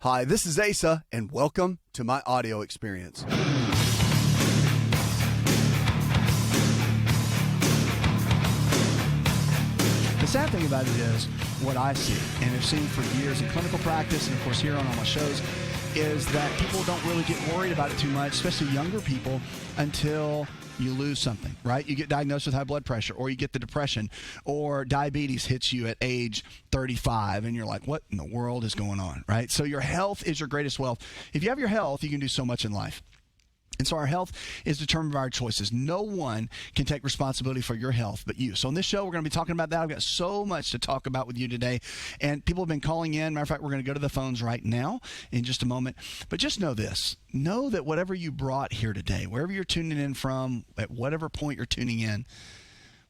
Hi, this is Asa, and welcome to my audio experience. The sad thing about it is what I see, and have seen for years in clinical practice, and of course here on all my shows, is that people don't really get worried about it too much, especially younger people, until you lose something, right? You get diagnosed with high blood pressure, or you get the depression, or diabetes hits you at age 35, and you're like, what in the world is going on, right? So your health is your greatest wealth. If you have your health, you can do so much in life. And so our health is determined by our choices. No one can take responsibility for your health but you. So on this show, we're going to be talking about that. I've got so much to talk about with you today. And people have been calling in. Matter of fact, we're going to go to the phones right now in just a moment. But just know this. Know that whatever you brought here today, wherever you're tuning in from, at whatever point you're tuning in,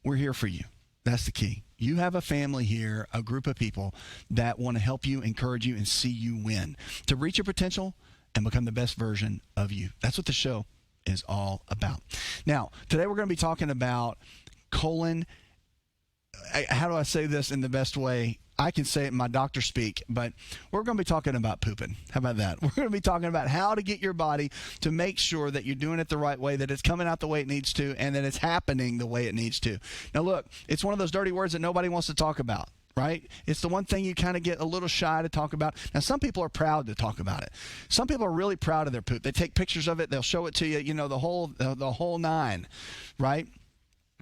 we're here for you. That's the key. You have a family here, a group of people that want to help you, encourage you, and see you win. To reach your potential and become the best version of you. That's what the show is all about. Now, today we're going to be talking about colon. How do I say this in the best way? I can say it in my doctor speak, but we're going to be talking about pooping. How about that? We're going to be talking about how to get your body to make sure that you're doing it the right way, that it's coming out the way it needs to, and that it's happening the way it needs to. Now, look, it's one of those dirty words that nobody wants to talk about. Right? It's the one thing you kind of get a little shy to talk about. Now, some people are proud to talk about it. Some people are really proud of their poop. They take pictures of it. They'll show it to you, you know, the whole nine, right?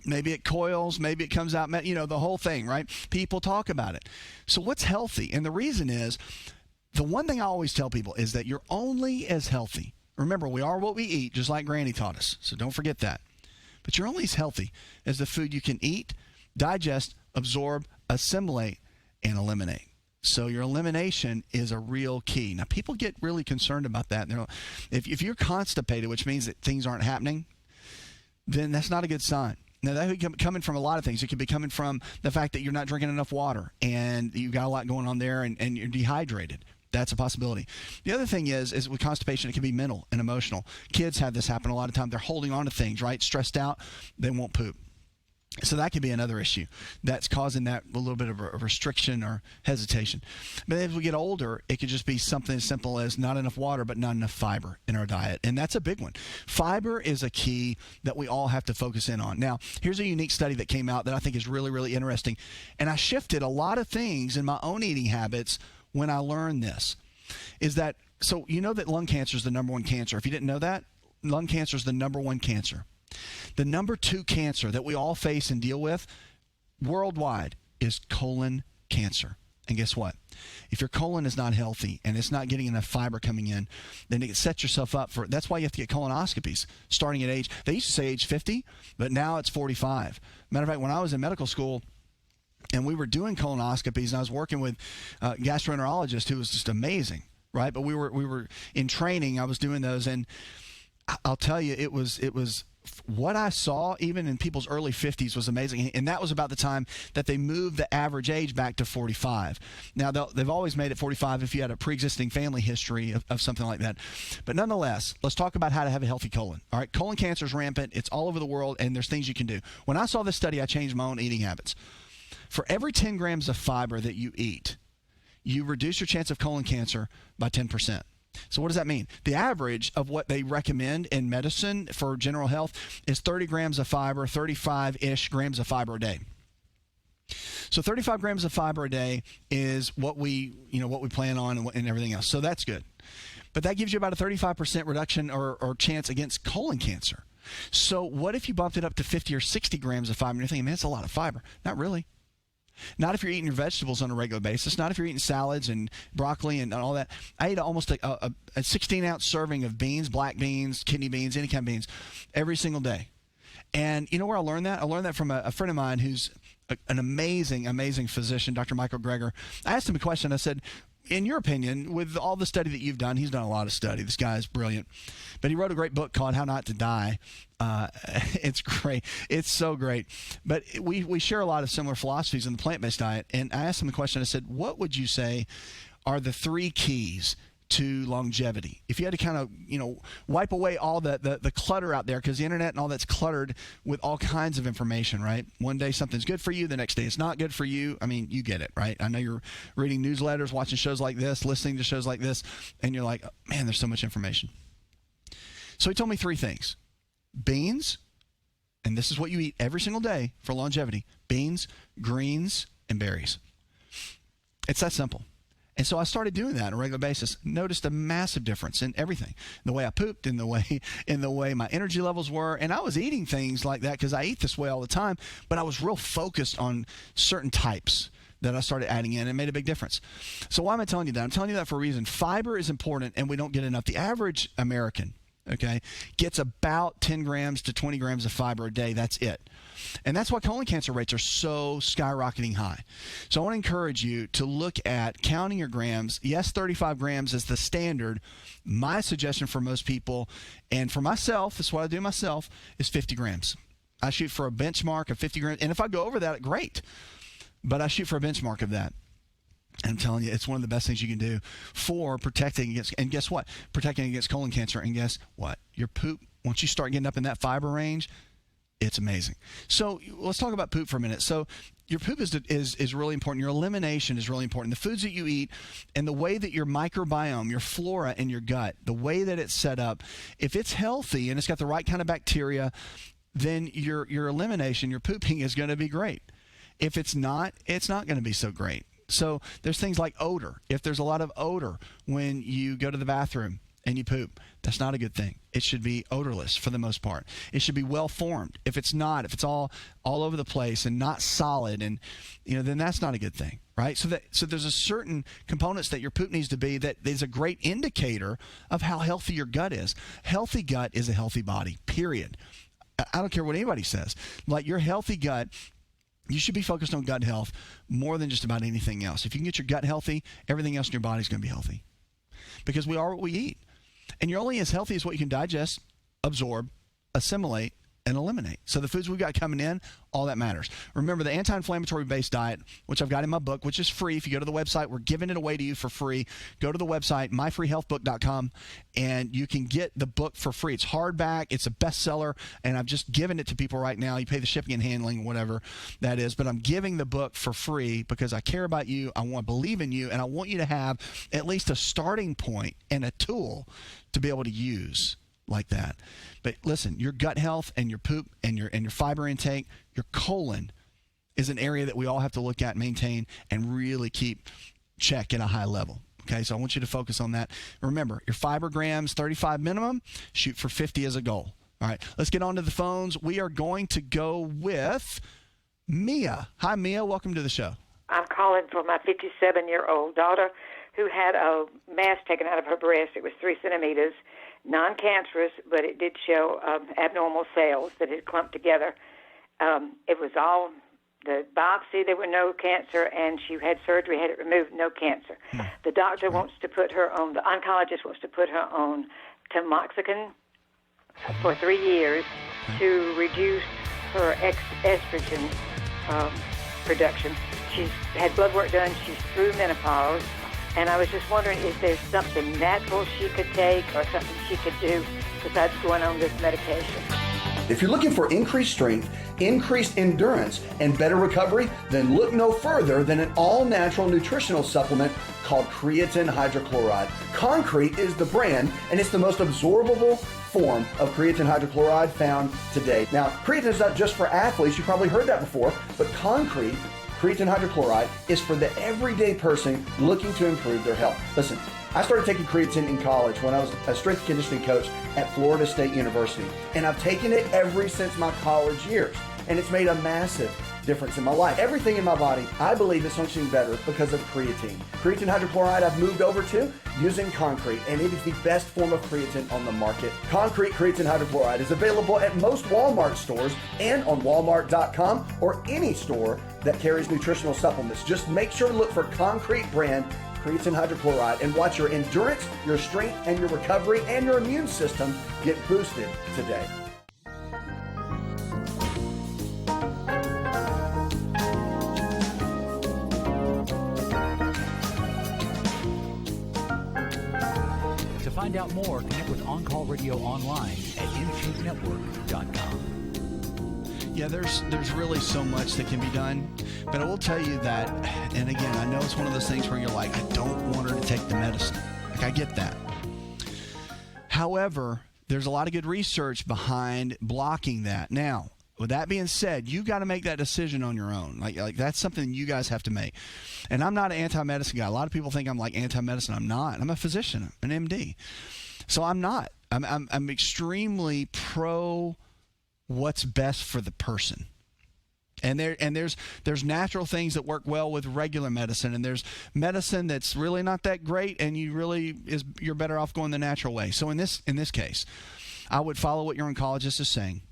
Maybe it coils. Maybe it comes out, you know, the whole thing, right? People talk about it. So what's healthy? And the reason is, the one thing I always tell people is that you're only as healthy. Remember, we are what we eat, just like Granny taught us. So don't forget that. But you're only as healthy as the food you can eat, digest, absorb, assimilate, and eliminate. So your elimination is a real key. Now, people get really concerned about that. And if you're constipated, which means that things aren't happening, then that's not a good sign. Now, that could be coming from a lot of things. It could be coming from the fact that you're not drinking enough water and you've got a lot going on there and you're dehydrated. That's a possibility. The other thing is with constipation, it can be mental and emotional. Kids have this happen a lot of time. They're holding on to things, right? Stressed out, they won't poop. So that could be another issue that's causing that a little bit of a restriction or hesitation. But as we get older, it could just be something as simple as not enough water, but not enough fiber in our diet. And that's a big one. Fiber is a key that we all have to focus in on. Now, here's a unique study that came out that I think is really, really interesting. And I shifted a lot of things in my own eating habits when I learned this. So you know that lung cancer is the number one cancer. If you didn't know that, lung cancer is the number one cancer. The number two cancer that we all face and deal with worldwide is colon cancer. And guess what? If your colon is not healthy and it's not getting enough fiber coming in, then it sets yourself up for, that's why you have to get colonoscopies starting at they used to say age 50, but now it's 45. Matter of fact, when I was in medical school and we were doing colonoscopies and I was working with a gastroenterologist who was just amazing, right? But we were in training, I was doing those, and I'll tell you, it was what I saw even in people's early 50s was amazing. And that was about the time that they moved the average age back to 45. Now, they've always made it 45 if you had a pre-existing family history of something like that. But nonetheless, let's talk about how to have a healthy colon. All right, colon cancer is rampant. It's all over the world, and there's things you can do. When I saw this study, I changed my own eating habits. For every 10 grams of fiber that you eat, you reduce your chance of colon cancer by 10%. So what does that mean? The average of what they recommend in medicine for general health is 30 grams of fiber, 35-ish grams of fiber a day. So 35 grams of fiber a day is what we plan on and everything else. So that's good. But that gives you about a 35% reduction or chance against colon cancer. So what if you bumped it up to 50 or 60 grams of fiber? And you're thinking, man, that's a lot of fiber. Not really. Not if you're eating your vegetables on a regular basis. Not if you're eating salads and broccoli and all that. I ate almost a 16-ounce serving of beans, black beans, kidney beans, any kind of beans, every single day. And you know where I learned that? I learned that from a friend of mine who's an amazing, amazing physician, Dr. Michael Greger. I asked him a question. I said, in your opinion, with all the study that you've done, he's done a lot of study. This guy is brilliant. But he wrote a great book called How Not to Die. It's great. It's so great. But we share a lot of similar philosophies in the plant-based diet. And I asked him the question. I said, what would you say are the 3 keys to longevity. If you had to kind of, wipe away all the clutter out there, because the internet and all that's cluttered with all kinds of information, right? One day something's good for you, the next day it's not good for you. I mean, you get it, right? I know you're reading newsletters, watching shows like this, listening to shows like this, and you're like, oh, man, there's so much information. So he told me 3 things. Beans, and this is what you eat every single day for longevity: beans, greens, and berries. It's that simple. And so I started doing that on a regular basis. Noticed a massive difference in everything. The way I pooped, in the way my energy levels were. And I was eating things like that because I eat this way all the time, but I was real focused on certain types that I started adding in, and it made a big difference. So why am I telling you that? I'm telling you that for a reason. Fiber is important, and we don't get enough. The average American, okay, gets about 10 grams to 20 grams of fiber a day. That's it. And that's why colon cancer rates are so skyrocketing high. So I want to encourage you to look at counting your grams. Yes, 35 grams is the standard. My suggestion for most people, and for myself, this is what I do myself, is 50 grams. I shoot for a benchmark of 50 grams. And if I go over that, great. But I shoot for a benchmark of that. And I'm telling you, it's one of the best things you can do for protecting against, and guess what? Protecting against colon cancer. And guess what? Your poop, once you start getting up in that fiber range, it's amazing. So let's talk about poop for a minute. So your poop is really important. Your elimination is really important. The foods that you eat and the way that your microbiome, your flora in your gut, the way that it's set up, if it's healthy and it's got the right kind of bacteria, then your elimination, your pooping is going to be great. If it's not going to be so great. So there's things like odor. If there's a lot of odor when you go to the bathroom and you poop, that's not a good thing. It should be odorless for the most part. It should be well formed. If it's not, if it's all over the place and not solid, and then that's not a good thing, right? So there's a certain components that your poop needs to be that is a great indicator of how healthy your gut is. Healthy gut is a healthy body, period. I don't care what anybody says. Like, your healthy gut, you should be focused on gut health more than just about anything else. If you can get your gut healthy, everything else in your body is going to be healthy, because we are what we eat. And you're only as healthy as what you can digest, absorb, assimilate, and eliminate. So the foods we've got coming in, all that matters. Remember, the anti-inflammatory based diet, which I've got in my book, which is free. If you go to the website, we're giving it away to you for free. Go to the website, myfreehealthbook.com, and you can get the book for free. It's hardback. It's a bestseller, and I've just given it to people right now. You pay the shipping and handling, whatever that is, but I'm giving the book for free because I care about you. I want to believe in you, and I want you to have at least a starting point and a tool to be able to use like that. But listen, your gut health and your poop and your fiber intake, your colon is an area that we all have to look at, maintain, and really keep check at a high level. Okay, so I want you to focus on that. Remember, your fiber grams, 35 minimum, shoot for 50 as a goal. All right, let's get on to the phones. We are going to go with Mia. Hi, Mia. Welcome to the show. I'm calling for my 57-year-old daughter who had a mass taken out of her breast. It was 3 centimeters, non-cancerous, but it did show abnormal cells that had clumped together. It was all the biopsy. There were no cancer, and she had surgery, had it removed, no cancer. The doctor wants to put her on, the oncologist wants to put her on tamoxifen for 3 years to reduce her estrogen production. She's had blood work done. She's through menopause. And I was just wondering, is there something natural she could take or something she could do besides going on this medication? If you're looking for increased strength, increased endurance, and better recovery, then look no further than an all-natural nutritional supplement called creatine hydrochloride. Concrete is the brand, and it's the most absorbable form of creatine hydrochloride found today. Now, creatine is not just for athletes. You probably heard that before, but creatine hydrochloride is for the everyday person looking to improve their health. Listen, I started taking creatine in college when I was a strength and conditioning coach at Florida State University, and I've taken it ever since my college years, and it's made a massive difference in my life. Everything in my body, I believe, is functioning better because of creatine. Creatine hydrochloride I've moved over to using Concrete, and it is the best form of creatine on the market. Concrete creatine hydrochloride is available at most Walmart stores and on Walmart.com or any store that carries nutritional supplements. Just make sure to look for Concrete brand creatine hydrochloride and watch your endurance, your strength, and your recovery and your immune system get boosted today. find out more, connect with On Call Radio online at InShapeNetwork.com. Yeah, there's really so much that can be done, but I will tell you that, and again, I know it's one of those things where you're like, I don't want her to take the medicine. Like, I get that. However, there's a lot of good research behind blocking that. Now, with that being said, you got to make that decision on your own. Like that's something you guys have to make. And I'm not an anti-medicine guy. A lot of people think I'm like anti-medicine. I'm not. I'm a physician, an MD. So I'm not. I'm extremely pro what's best for the person. And there's natural things that work well with regular medicine, and there's medicine that's really not that great, and you're better off going the natural way. So in this case, I would follow what your oncologist is saying.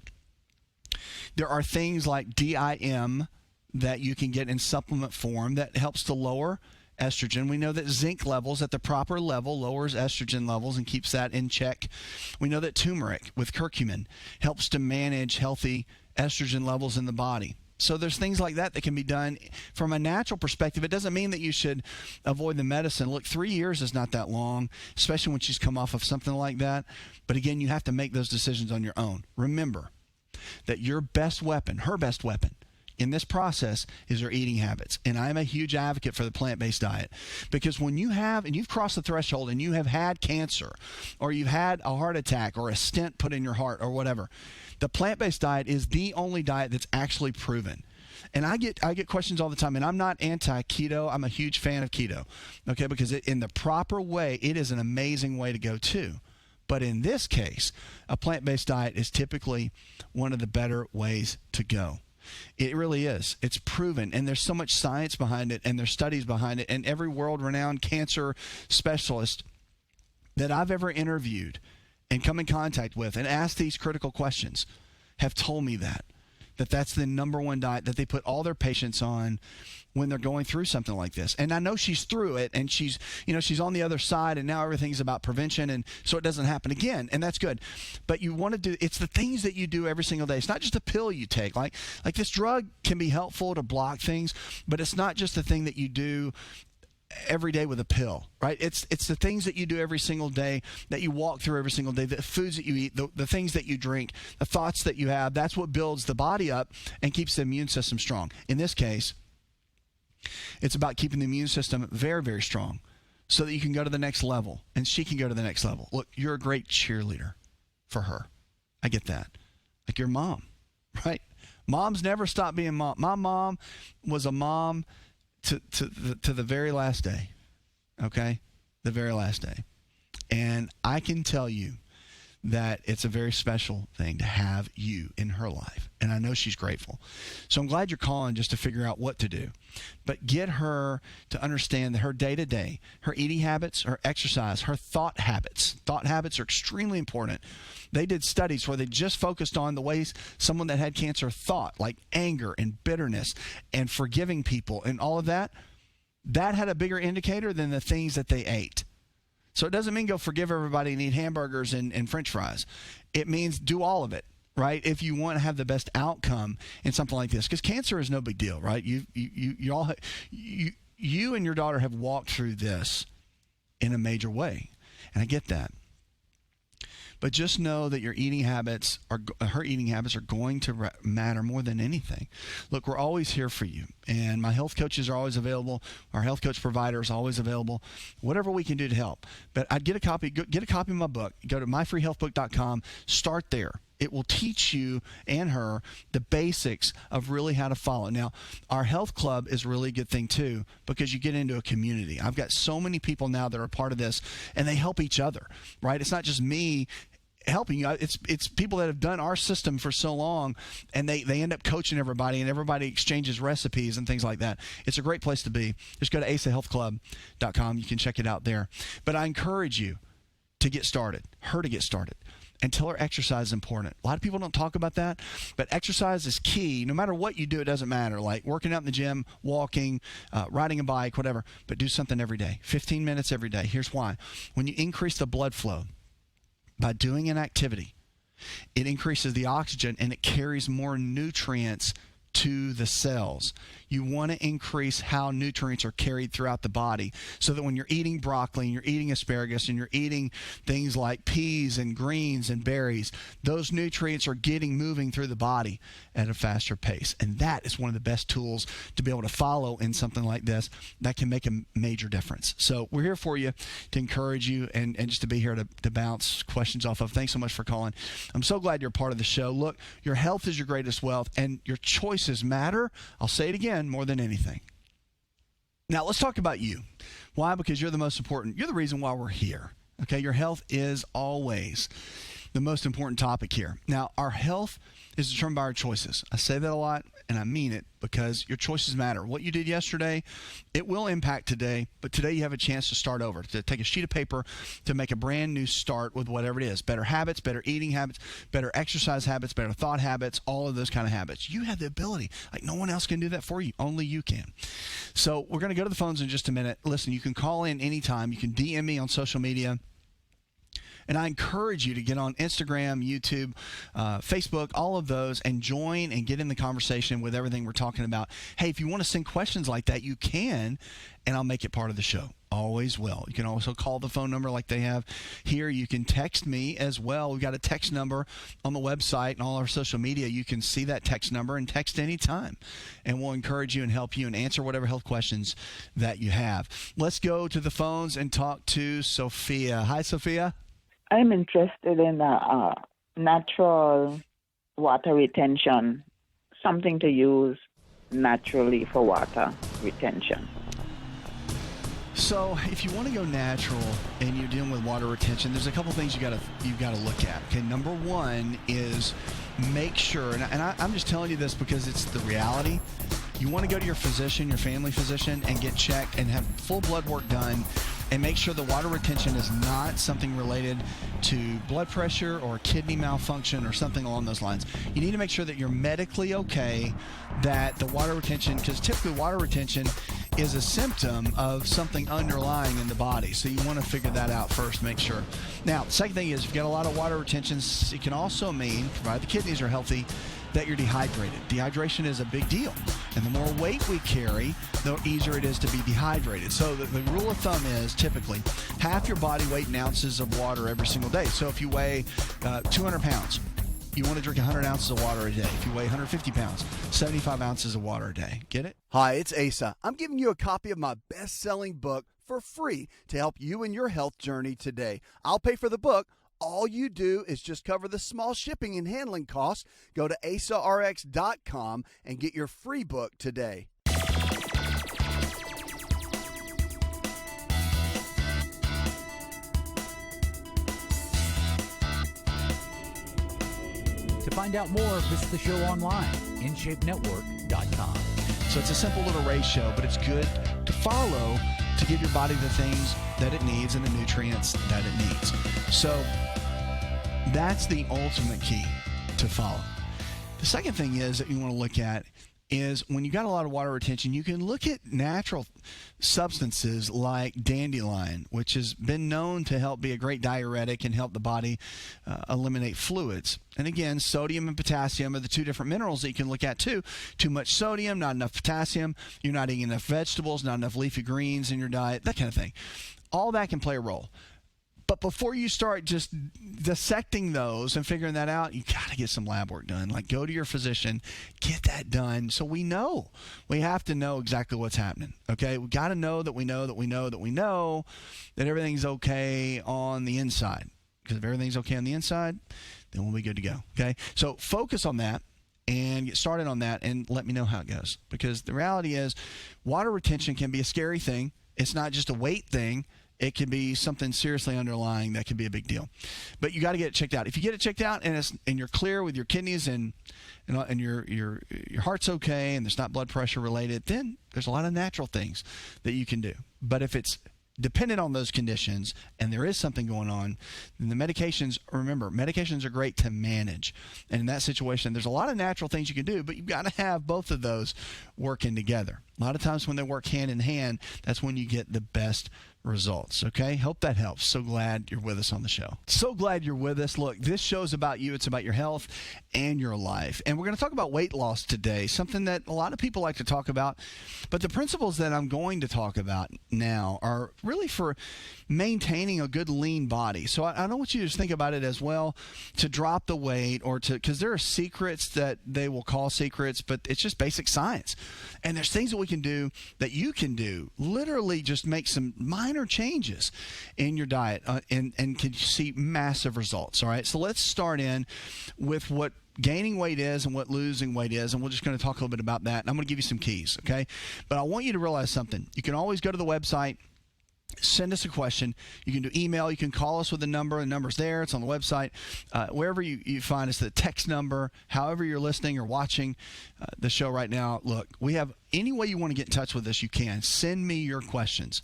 There are things like DIM that you can get in supplement form that helps to lower estrogen. We know that zinc levels at the proper level lowers estrogen levels and keeps that in check. We know that turmeric with curcumin helps to manage healthy estrogen levels in the body. So there's things like that can be done from a natural perspective. It doesn't mean that you should avoid the medicine. Look, 3 years is not that long, especially when she's come off of something like that. But again, you have to make those decisions on your own. Remember that your best weapon, her best weapon in this process is her eating habits. And I'm a huge advocate for the plant-based diet, because when you've crossed the threshold and you have had cancer, or you've had a heart attack or a stent put in your heart or whatever, the plant-based diet is the only diet that's actually proven. And I get questions all the time, and I'm not anti-keto. I'm a huge fan of keto, okay, because in the proper way, it is an amazing way to go too. But in this case, a plant-based diet is typically one of the better ways to go. It really is. It's proven, and there's so much science behind it, and there's studies behind it, and every world-renowned cancer specialist that I've ever interviewed and come in contact with and asked these critical questions have told me that's the number one diet that they put all their patients on when they're going through something like this. And I know she's through it, and she's on the other side, and now everything's about prevention, and so it doesn't happen again, and that's good. But you want to do, it's the things that you do every single day. It's not just a pill you take. Like this drug can be helpful to block things, but it's not just the thing that you do every day with a pill, right? It's the things that you do every single day, that you walk through every single day, the foods that you eat, the things that you drink, the thoughts that you have. That's what builds the body up and keeps the immune system strong. In this case, it's about keeping the immune system very, very strong so that you can go to the next level, and she can go to the next level. Look, you're a great cheerleader for her. I get that. Like your mom, right? Moms never stop being mom. My mom was a mom to the very last day, okay? The very last day. And I can tell you that it's a very special thing to have you in her life. And I know she's grateful. So I'm glad you're calling just to figure out what to do. But get her to understand that her day-to-day, her eating habits, her exercise, her thought habits are extremely important. They did studies where they just focused on the ways someone that had cancer thought, like anger and bitterness and forgiving people and all of that. That had a bigger indicator than the things that they ate. So it doesn't mean go forgive everybody and eat hamburgers and French fries. It means do all of it, right? If you want to have the best outcome in something like this, because cancer is no big deal, right? You and your daughter have walked through this in a major way, and I get that. But just know that her eating habits are going to matter more than anything. Look, we're always here for you, and my health coaches are always available. Our health coach provider is always available. Whatever we can do to help. But I'd get a copy of my book. Go to myfreehealthbook.com. Start there. It will teach you and her the basics of really how to follow. Now, our health club is a really good thing too, because you get into a community. I've got so many people now that are part of this, and they help each other, right? It's not just me helping you. It's people that have done our system for so long, and they end up coaching everybody, and everybody exchanges recipes and things like that. It's a great place to be. Just go to asahealthclub.com. You can check it out there. But I encourage you to get started, and tell her exercise is important. A lot of people don't talk about that, but exercise is key. No matter what you do, it doesn't matter. Like working out in the gym, walking, riding a bike, whatever, but do something every day, 15 minutes every day. Here's why. When you increase the blood flow by doing an activity, it increases the oxygen and it carries more nutrients to the cells. you want to increase how nutrients are carried throughout the body so that when you're eating broccoli and you're eating asparagus and you're eating things like peas and greens and berries, those nutrients are moving through the body at a faster pace. And that is one of the best tools to be able to follow in something like this that can make a major difference. So we're here for you to encourage you and just to be here to bounce questions off of. Thanks so much for calling. I'm so glad you're part of the show. Look, your health is your greatest wealth, and your choices matter. I'll say it again, more than anything. Now, let's talk about you. Why? Because you're the most important. You're the reason why we're here. Okay, your health is always the most important topic here. Now, our health is determined by our choices. I say that a lot, and I mean it, because your choices matter. What you did yesterday, it will impact today, but today you have a chance to start over, to take a sheet of paper, to make a brand new start with whatever it is. Better habits, better eating habits, better exercise habits, better thought habits, all of those kind of habits. You have the ability. Like, no one else can do that for you. Only you can. So we're going to go to the phones in just a minute. Listen, you can call in anytime. You can DM me on social media. And I encourage you to get on Instagram, YouTube, Facebook, all of those, and join and get in the conversation with everything we're talking about. Hey, if you want to send questions like that, you can, and I'll make it part of the show. Always will. You can also call the phone number like they have here. You can text me as well. We've got a text number on the website and all our social media. You can see that text number and text anytime. And we'll encourage you and help you and answer whatever health questions that you have. Let's go to the phones and talk to Sophia. Hi, Sophia. I'm interested in natural water retention, something to use naturally for water retention. So if you want to go natural and you're dealing with water retention, there's a couple things you've got to look at. Okay, number one is make sure, and I'm just telling you this because it's the reality. You want to go to your physician, your family physician, and get checked and have full blood work done and make sure the water retention is not something related to blood pressure or kidney malfunction or something along those lines. You need to make sure that you're medically okay, that the water retention, because typically water retention is a symptom of something underlying in the body. So you want to figure that out first, make sure. Now, the second thing is if you've got a lot of water retention, it can also mean, provided the kidneys are healthy, that you're dehydrated. Dehydration is a big deal. And the more weight we carry, the easier it is to be dehydrated. So the rule of thumb is typically half your body weight in ounces of water every single day. So if you weigh 200 pounds, you want to drink 100 ounces of water a day. If you weigh 150 pounds, 75 ounces of water a day. Get it? Hi, it's Asa. I'm giving you a copy of my best-selling book for free to help you in your health journey today. I'll pay for the book. All you do is just cover the small shipping and handling costs. Go to asarx.com and get your free book today. To find out more, visit the show online, InShapeNetwork.com. So it's a simple little ratio, but it's good to follow to give your body the things that it needs and the nutrients that it needs. So that's the ultimate key to follow. The second thing is that you want to look at is when you got a lot of water retention, you can look at natural substances like dandelion, which has been known to help be a great diuretic and help the body eliminate fluids. And again, sodium and potassium are the two different minerals that you can look at too. Too much sodium, not enough potassium, you're not eating enough vegetables, not enough leafy greens in your diet, that kind of thing. All that can play a role. But before you start just dissecting those and figuring that out, you got to get some lab work done. Like, go to your physician, get that done so we know. We have to know exactly what's happening, okay? We got to know that we know that we know that we know that everything's okay on the inside. Because if everything's okay on the inside, then we'll be good to go, okay? So focus on that and get started on that and let me know how it goes. Because the reality is water retention can be a scary thing. It's not just a weight thing. It can be something seriously underlying that can be a big deal. But you got to get it checked out. If you get it checked out and you're clear with your kidneys and your heart's okay and there's not blood pressure related, then there's a lot of natural things that you can do. But if it's dependent on those conditions and there is something going on, then the medications, remember, medications are great to manage. And in that situation, there's a lot of natural things you can do, but you've got to have both of those working together. A lot of times when they work hand in hand, that's when you get the best results. Okay, hope that helps. So glad you're with us on the show. So glad you're with us. Look, this show's about you. It's about your health and your life. And we're going to talk about weight loss today, something that a lot of people like to talk about. But the principles that I'm going to talk about now are really for maintaining a good lean body. So I don't want you to just think about it as well to drop the weight or to, because there are secrets that they will call secrets, but it's just basic science. And there's things that we can do that you can do, literally just make some minor changes in your diet and can see massive results. All right. So let's start in with what gaining weight is and what losing weight is. And we're just going to talk a little bit about that. And I'm going to give you some keys. Okay. But I want you to realize something. You can always go to the website. Send us a question. You can do email. You can call us with a number. The number's there. It's on the website. Wherever you find us, the text number, however you're listening or watching the show right now, look, we have any way you want to get in touch with us, you can. Send me your questions.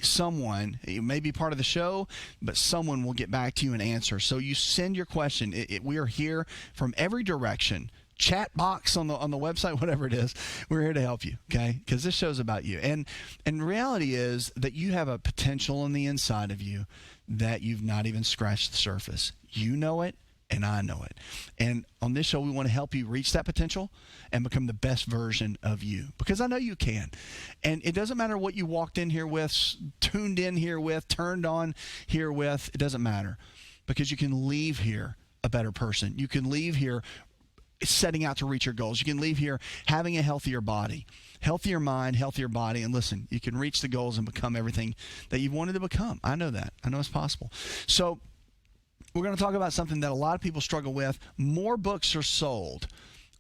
Someone, it may be part of the show, but someone will get back to you and answer. So you send your question. We are here from every direction. Chat box on the website, whatever it is, we're here to help you, okay? Because this show's about you. And reality is that you have a potential on the inside of you that you've not even scratched the surface. You know it, and I know it. And on this show, we want to help you reach that potential and become the best version of you, because I know you can. And it doesn't matter what you walked in here with, tuned in here with, turned on here with. It doesn't matter, because you can leave here a better person. You can leave here setting out to reach your goals. You can leave here having a healthier body, healthier mind, healthier body. And listen, you can reach the goals and become everything that you've wanted to become. I know that. I know it's possible. So we're going to talk about something that a lot of people struggle with. More books are sold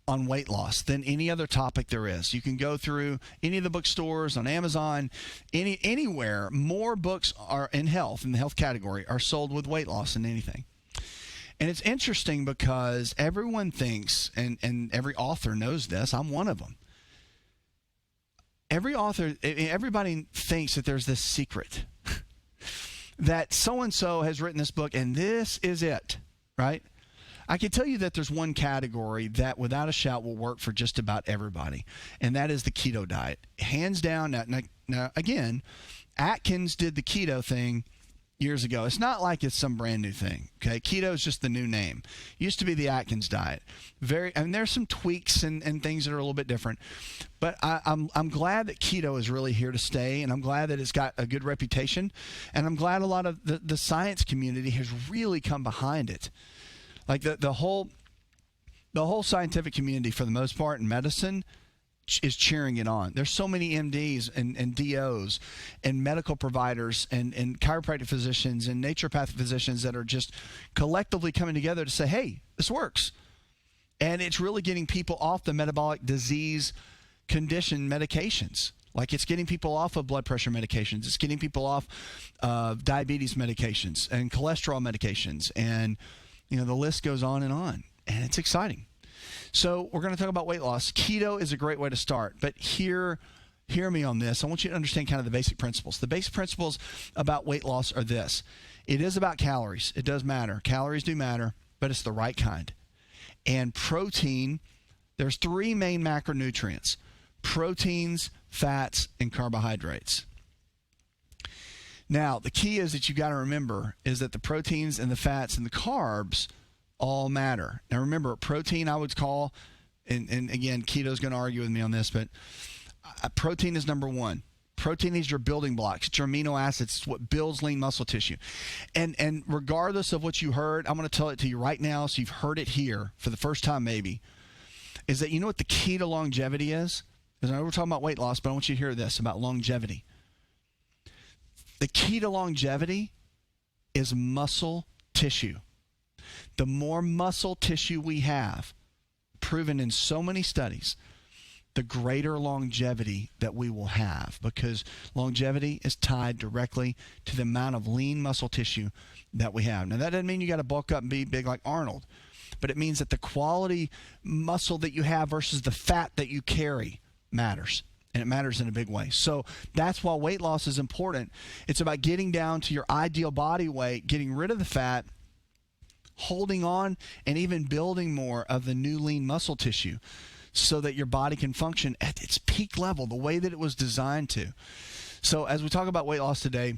on weight loss than any other topic there is. You can go through any of the bookstores, on Amazon, anywhere. More books are in the health category, are sold with weight loss than anything. And it's interesting because everyone thinks, and every author knows this, I'm one of them. Everybody thinks that there's this secret that so-and-so has written this book and this is it, right? I can tell you that there's one category that without a shout will work for just about everybody, and that is the keto diet. Hands down. Now again, Atkins did the keto thing years ago. It's not like it's some brand new thing. Okay, keto is just the new name. It used to be the Atkins diet. There's some tweaks and things that are a little bit different. But I'm glad that keto is really here to stay, and I'm glad that it's got a good reputation, and I'm glad a lot of the science community has really come behind it. Like the whole scientific community, for the most part, in medicine, is cheering it on. There's so many MDs and DOs and medical providers and chiropractic physicians and naturopathic physicians that are just collectively coming together to say, hey, this works. And it's really getting people off the metabolic disease condition medications. Like, it's getting people off of blood pressure medications. It's getting people off of diabetes medications and cholesterol medications. And, the list goes on. And it's exciting. So we're going to talk about weight loss. Keto is a great way to start, but hear me on this. I want you to understand kind of the basic principles. The basic principles about weight loss are this. It is about calories. It does matter. Calories do matter, but it's the right kind. And protein, there's three main macronutrients: proteins, fats, and carbohydrates. Now, the key is that you got to remember is that the proteins and the fats and the carbs all matter. Now remember, protein I would call, and again, keto's going to argue with me on this, but protein is number one. Protein is your building blocks. It's your amino acids. It's what builds lean muscle tissue. And regardless of what you heard, I'm going to tell it to you right now, so you've heard it here for the first time maybe, is that you know what the key to longevity is? Because I know we're talking about weight loss, but I want you to hear this about longevity. The key to longevity is muscle tissue. The more muscle tissue we have, proven in so many studies, the greater longevity that we will have, because longevity is tied directly to the amount of lean muscle tissue that we have. Now, that doesn't mean you got to bulk up and be big like Arnold, but it means that the quality muscle that you have versus the fat that you carry matters. And it matters in a big way. So that's why weight loss is important. It's about getting down to your ideal body weight, getting rid of the fat, holding on, and even building more of the new lean muscle tissue so that your body can function at its peak level, the way that it was designed to. So as we talk about weight loss today,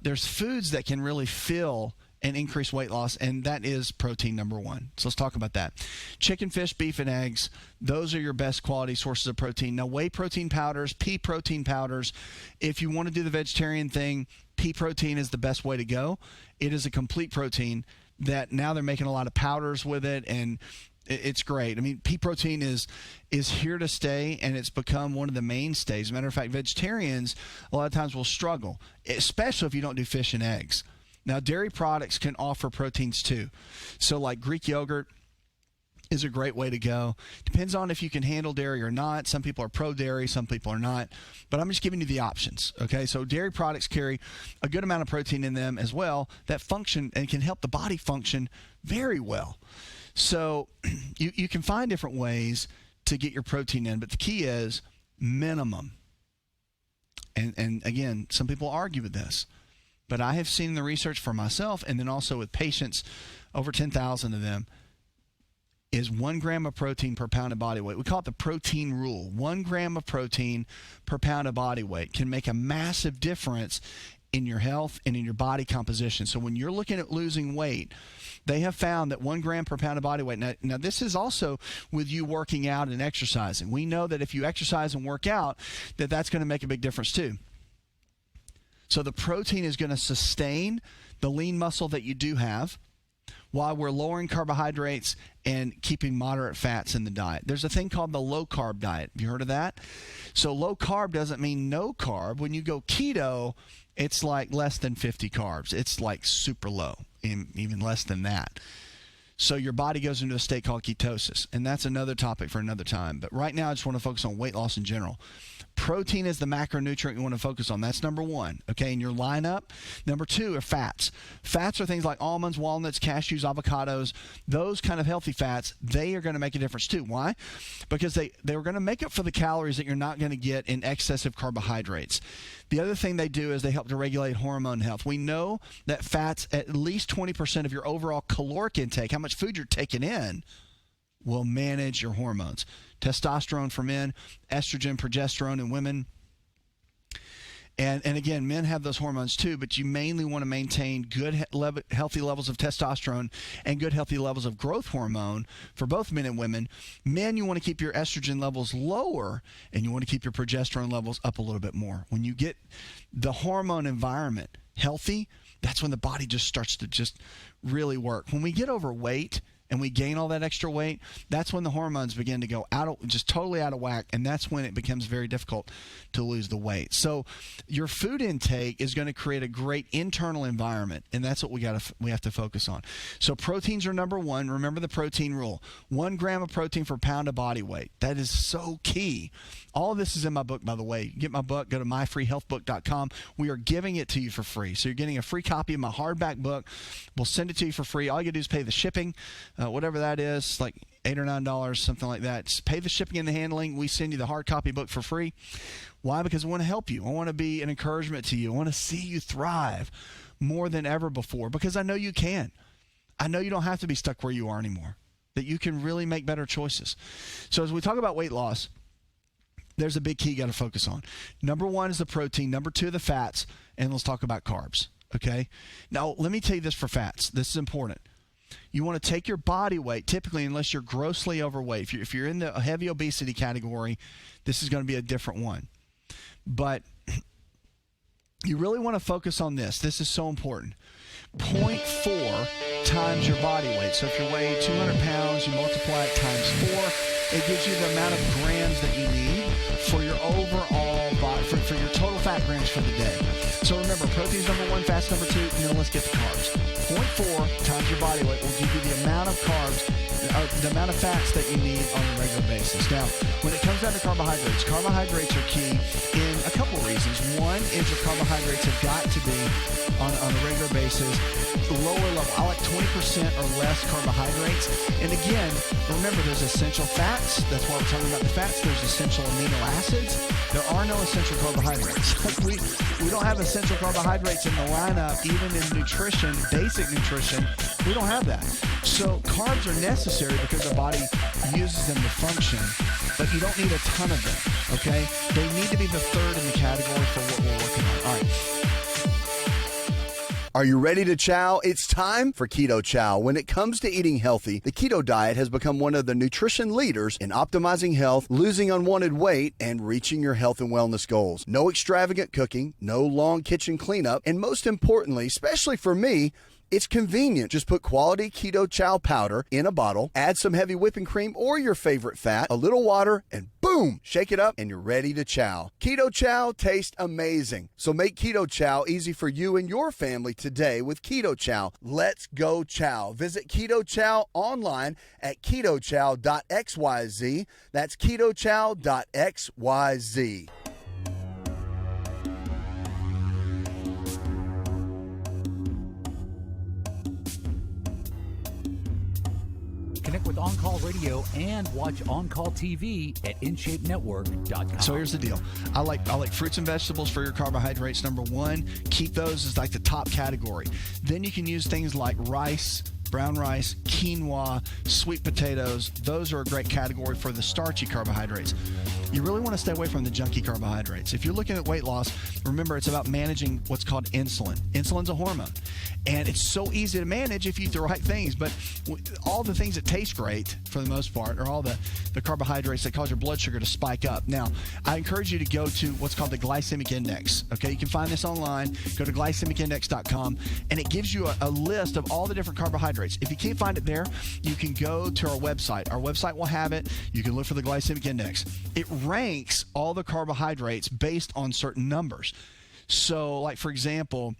there's foods that can really fill and increase weight loss, and that is protein, number one. So let's talk about that. Chicken, fish, beef, and eggs, those are your best quality sources of protein. Now, whey protein powders, pea protein powders, if you want to do the vegetarian thing, pea protein is the best way to go. It is a complete protein that now they're making a lot of powders with it, and it's great. I mean, pea protein is here to stay, and it's become one of the mainstays. As a matter of fact, vegetarians a lot of times will struggle, especially if you don't do fish and eggs. Now, dairy products can offer proteins too. So like Greek yogurt is a great way to go. Depends on if you can handle dairy or not. Some people are pro-dairy, some people are not. But I'm just giving you the options, okay? So dairy products carry a good amount of protein in them as well that function and can help the body function very well. So you can find different ways to get your protein in, but the key is minimum. And again, some people argue with this. But I have seen the research for myself, and then also with patients, over 10,000 of them, is 1 gram of protein per pound of body weight. We call it the protein rule. 1 gram of protein per pound of body weight can make a massive difference in your health and in your body composition. So when you're looking at losing weight, they have found that 1 gram per pound of body weight. Now this is also with you working out and exercising. We know that if you exercise and work out, that's going to make a big difference too. So the protein is going to sustain the lean muscle that you do have while we're lowering carbohydrates and keeping moderate fats in the diet. There's a thing called the low carb diet. Have you heard of that? So low carb doesn't mean no carb. When you go keto, it's like less than 50 carbs. It's like super low, even less than that. So your body goes into a state called ketosis, and that's another topic for another time. But right now I just want to focus on weight loss in general. Protein is the macronutrient you want to focus on. That's number one, okay, in your lineup. Number two are fats. Fats are things like almonds, walnuts, cashews, avocados. Those kind of healthy fats, they are going to make a difference too. Why? Because they're going to make up for the calories that you're not going to get in excessive carbohydrates. The other thing they do is they help to regulate hormone health. We know that fats, at least 20% of your overall caloric intake, how much food you're taking in, will manage your hormones. Testosterone for men, estrogen, progesterone in women. And again, men have those hormones too, but you mainly want to maintain good healthy levels of testosterone and good healthy levels of growth hormone for both men and women. Men, you want to keep your estrogen levels lower, and you want to keep your progesterone levels up a little bit more. When you get the hormone environment healthy, that's when the body just starts to just really work. When we get overweight and we gain all that extra weight, that's when the hormones begin to go just totally out of whack, and that's when it becomes very difficult to lose the weight. So your food intake is going to create a great internal environment, and that's what we have to focus on. So proteins are number one. Remember the protein rule. 1 gram of protein per pound of body weight. That is so key. All of this is in my book, by the way. Get my book, go to myfreehealthbook.com. We are giving it to you for free. So you're getting a free copy of my hardback book. We'll send it to you for free. All you got to do is pay the shipping, whatever that is, like $8 or $9, something like that. Just pay the shipping and the handling. We send you the hard copy book for free. Why? Because I want to help you. I want to be an encouragement to you. I want to see you thrive more than ever before, because I know you can. I know you don't have to be stuck where you are anymore, that you can really make better choices. So as we talk about weight loss, there's a big key you got to focus on. Number one is the protein. Number two, the fats. And let's talk about carbs. Okay? Now, let me tell you this for fats. This is important. You want to take your body weight, typically, unless you're grossly overweight. If you're in the heavy obesity category, this is going to be a different one. But you really want to focus on this. This is so important. 0.4 times your body weight. So if you weigh 200 pounds, you multiply it times 4. It gives you the amount of grams that you need for your overall body, for your total fat grams for the day. So remember, protein's number one, fats number two, and then let's get the carbs. 0.4 times your body weight will give you the amount of carbs, the amount of fats that you need on a regular basis. Now, when it comes down to carbohydrates are key in a couple of reasons. One is your carbohydrates have got to be on a regular basis lower level. I like 20% or less carbohydrates. And again, remember, there's essential fats. That's why we're talking about the fats. There's essential amino acids. There are no essential carbohydrates. We don't have essential carbohydrates in the lineup, even in nutrition, basic nutrition. We don't have that. So carbs are necessary because the body uses them to function. but you don't need a ton of them, okay? They need to be the third in the category for what we're working on. All right. Are you ready to chow? It's time for Keto Chow. When it comes to eating healthy, the Keto Diet has become one of the nutrition leaders in optimizing health, losing unwanted weight, and reaching your health and wellness goals. No extravagant cooking, no long kitchen cleanup, and most importantly, especially for me, it's convenient. Just put quality Keto Chow powder in a bottle, add some heavy whipping cream or your favorite fat, a little water, and boom, shake it up and you're ready to chow. Keto Chow tastes amazing. So make Keto Chow easy for you and your family today with Keto Chow. Let's go chow. Visit Keto Chow online at ketochow.xyz. That's ketochow.xyz. Connect with On Call Radio and watch On Call TV at InShapeNetwork.com. So here's the deal. I like fruits and vegetables for your carbohydrates. Number one, keep those as like the top category. Then you can use things like rice, brown rice, quinoa, sweet potatoes. Those are a great category for the starchy carbohydrates. You really want to stay away from the junky carbohydrates. If you're looking at weight loss, remember it's about managing what's called insulin. Insulin's a hormone, and it's so easy to manage if you eat the right things. But all the things that taste great, for the most part, are all the carbohydrates that cause your blood sugar to spike up. Now, I encourage you to go to what's called the Glycemic Index. Okay, you can find this online. Go to glycemicindex.com, and it gives you a list of all the different carbohydrates. If you can't find it there, you can go to our website. Our website will have it. You can look for the Glycemic Index. It ranks all the carbohydrates based on certain numbers. So, like, for example,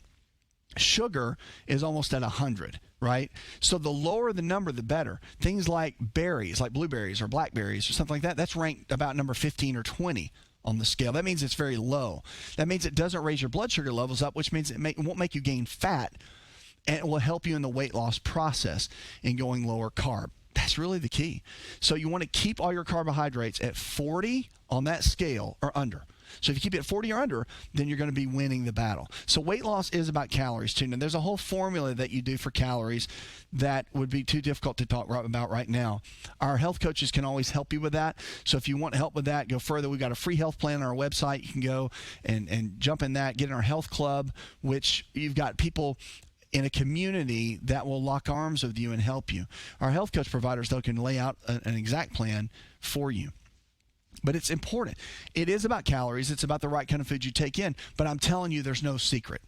sugar is almost at 100, right? So the lower the number, the better. Things like berries, like blueberries or blackberries or something like that, that's ranked about number 15 or 20 on the scale. That means it's very low. That means it doesn't raise your blood sugar levels up, which means it won't make you gain fat, and it will help you in the weight loss process in going lower carb. That's really the key. So you want to keep all your carbohydrates at 40 on that scale or under. So if you keep it at 40 or under, then you're going to be winning the battle. So weight loss is about calories too. Now there's a whole formula that you do for calories that would be too difficult to talk about right now. Our health coaches can always help you with that. So if you want help with that, go further. We've got a free health plan on our website. You can go and jump in that, get in our health club, which you've got people in a community that will lock arms with you and help you. Our health coach providers, though, can lay out an exact plan for you. But it's important. It is about calories. It's about the right kind of food you take in. But I'm telling you, there's no secret.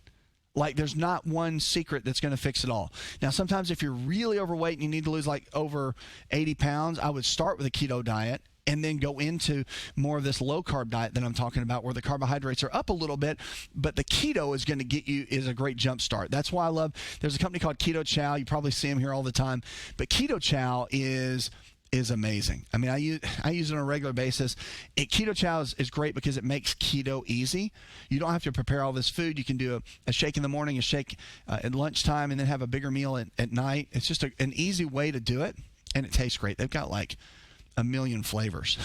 Like, there's not one secret that's going to fix it all. Now, sometimes if you're really overweight and you need to lose like over 80 pounds, I would start with a keto diet and then go into more of this low carb diet that I'm talking about, where the carbohydrates are up a little bit, but the keto is going to get you is a great jump start. That's why I love, there's a company called Keto Chow. You probably see them here all the time, but Keto Chow is amazing. I mean, I use it on a regular basis. Keto Chow is great because it makes keto easy. You don't have to prepare all this food. You can do a shake in the morning, a shake at lunchtime, and then have a bigger meal at night. It's just an easy way to do it, and it tastes great. They've got like a million flavors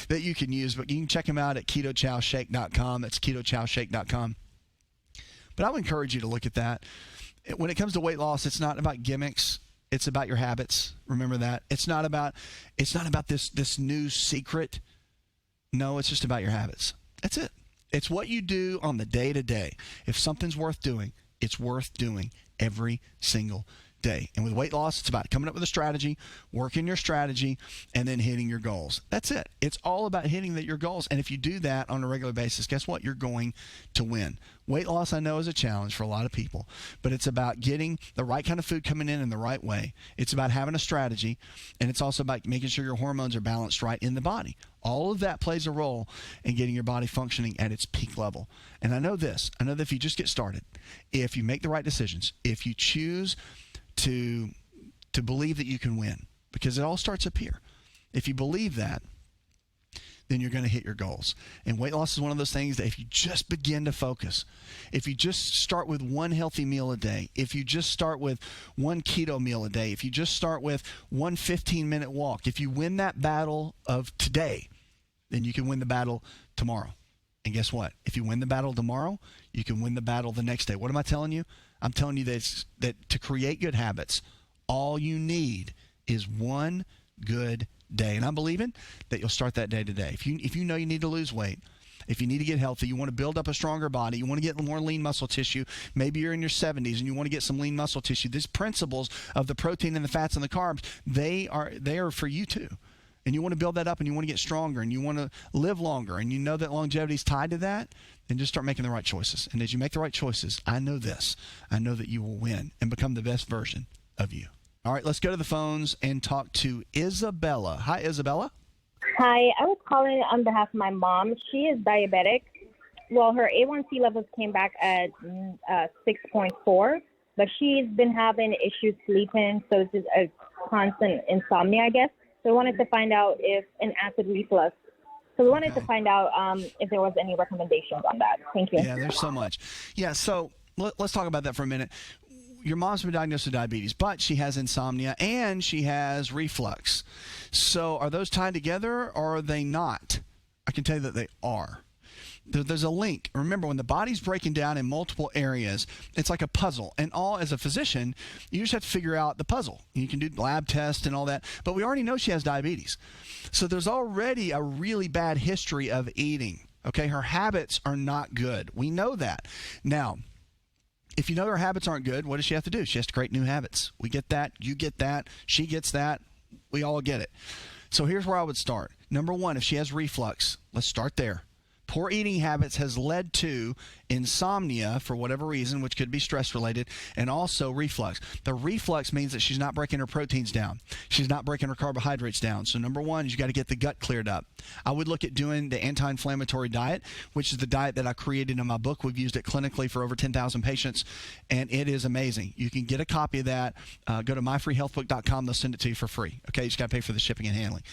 that you can use, but you can check them out at ketochowshake.com. That's ketochowshake.com. But I would encourage you to look at that. When it comes to weight loss, it's not about gimmicks. It's about your habits. Remember that. It's not about this new secret. No, it's just about your habits. That's it. It's what you do on the day-to-day. If something's worth doing, it's worth doing every single day. And with weight loss, it's about coming up with a strategy, working your strategy, and then hitting your goals. That's it. It's all about hitting your goals. And if you do that on a regular basis, guess what? You're going to win. Weight loss, I know, is a challenge for a lot of people, but it's about getting the right kind of food coming in the right way. It's about having a strategy, and it's also about making sure your hormones are balanced right in the body. All of that plays a role in getting your body functioning at its peak level. And I know this. I know that if you just get started, if you make the right decisions, if you choose to believe that you can win, because it all starts up here. If you believe that, then you're going to hit your goals. And weight loss is one of those things that if you just begin to focus, if you just start with one healthy meal a day, if you just start with one keto meal a day, if you just start with one 15-minute walk, if you win that battle of today, then you can win the battle tomorrow. And guess what? If you win the battle tomorrow, you can win the battle the next day. What am I telling you? I'm telling you that to create good habits, all you need is one good day. And I'm believing that you'll start that day today. If you know you need to lose weight, if you need to get healthy, you want to build up a stronger body, you want to get more lean muscle tissue, maybe you're in your 70s and you want to get some lean muscle tissue, these principles of the protein and the fats and the carbs, they are for you too. And you want to build that up and you want to get stronger and you want to live longer and you know that longevity is tied to that, then just start making the right choices. And as you make the right choices, I know this. I know that you will win and become the best version of you. All right, let's go to the phones and talk to Isabella. Hi, Isabella. Hi, I was calling on behalf of my mom. She is diabetic. Well, her A1C levels came back at 6.4, but she's been having issues sleeping, so it's just a constant insomnia, I guess. So we wanted to find out if an acid reflux. So we wanted to find out if there was any recommendations on that. Thank you. Yeah, there's so much. Yeah, so let's talk about that for a minute. Your mom's been diagnosed with diabetes, but she has insomnia and she has reflux. So are those tied together or are they not? I can tell you that they are. There's a link. Remember, when the body's breaking down in multiple areas, it's like a puzzle. And as a physician, you just have to figure out the puzzle. You can do lab tests and all that. But we already know she has diabetes. So there's already a really bad history of eating. Okay, her habits are not good. We know that. Now, if you know her habits aren't good, what does she have to do? She has to create new habits. We get that. You get that. She gets that. We all get it. So here's where I would start. Number one, if she has reflux, let's start there. Poor eating habits has led to insomnia for whatever reason, which could be stress-related, and also reflux. The reflux means that she's not breaking her proteins down. She's not breaking her carbohydrates down. So number one is you got to get the gut cleared up. I would look at doing the Anti-Inflammatory Diet, which is the diet that I created in my book. We've used it clinically for over 10,000 patients, and it is amazing. You can get a copy of that. Go to myfreehealthbook.com. They'll send it to you for free. Okay, you just got to pay for the shipping and handling.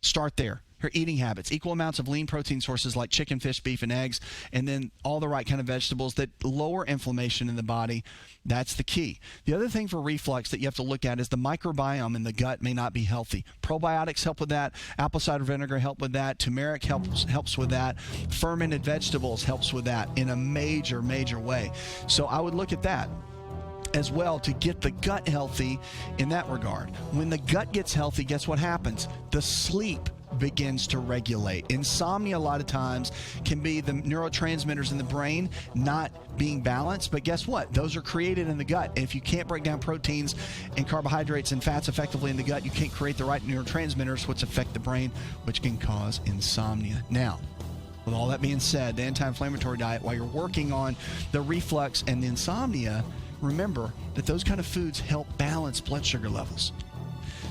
Start there. Her eating habits, equal amounts of lean protein sources like chicken, fish, beef, and eggs, and then all the right kind of vegetables that lower inflammation in the body. That's the key. The other thing for reflux that you have to look at is the microbiome in the gut may not be healthy. Probiotics help with that. Apple cider vinegar help with that. Turmeric helps with that. Fermented vegetables helps with that in a major, major way. So I would look at that as well to get the gut healthy in that regard. When the gut gets healthy, guess what happens? The sleep begins to regulate. Insomnia a lot of times can be the neurotransmitters in the brain not being balanced, but guess what? Those are created in the gut. And if you can't break down proteins and carbohydrates and fats effectively in the gut, you can't create the right neurotransmitters which affect the brain, which can cause insomnia. Now, with all that being said, the anti-inflammatory diet, while you're working on the reflux and the insomnia, remember that those kind of foods help balance blood sugar levels.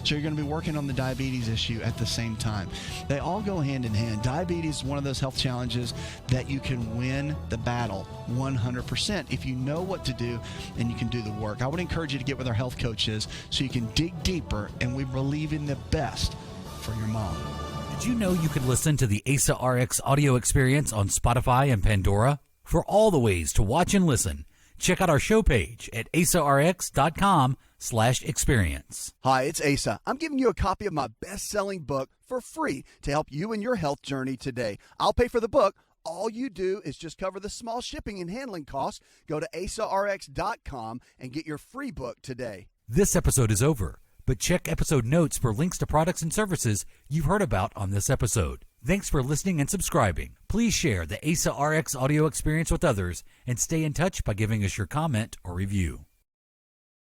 So you're going to be working on the diabetes issue at the same time. They all go hand in hand. Diabetes is one of those health challenges that you can win the battle 100% if you know what to do and you can do the work. I would encourage you to get with our health coaches so you can dig deeper, and we believe in the best for your mom. Did you know you can listen to the ASA RX audio experience on Spotify and Pandora? For all the ways to watch and listen, check out our show page at asarx.com/experience. Hi, it's Asa. I'm giving you a copy of my best-selling book for free to help you in your health journey today. I'll pay for the book. All you do is just cover the small shipping and handling costs. Go to asarx.com and get your free book today. This episode is over, but check episode notes for links to products and services you've heard about on this episode. Thanks for listening and subscribing. Please share the ASA RX audio experience with others and stay in touch by giving us your comment or review.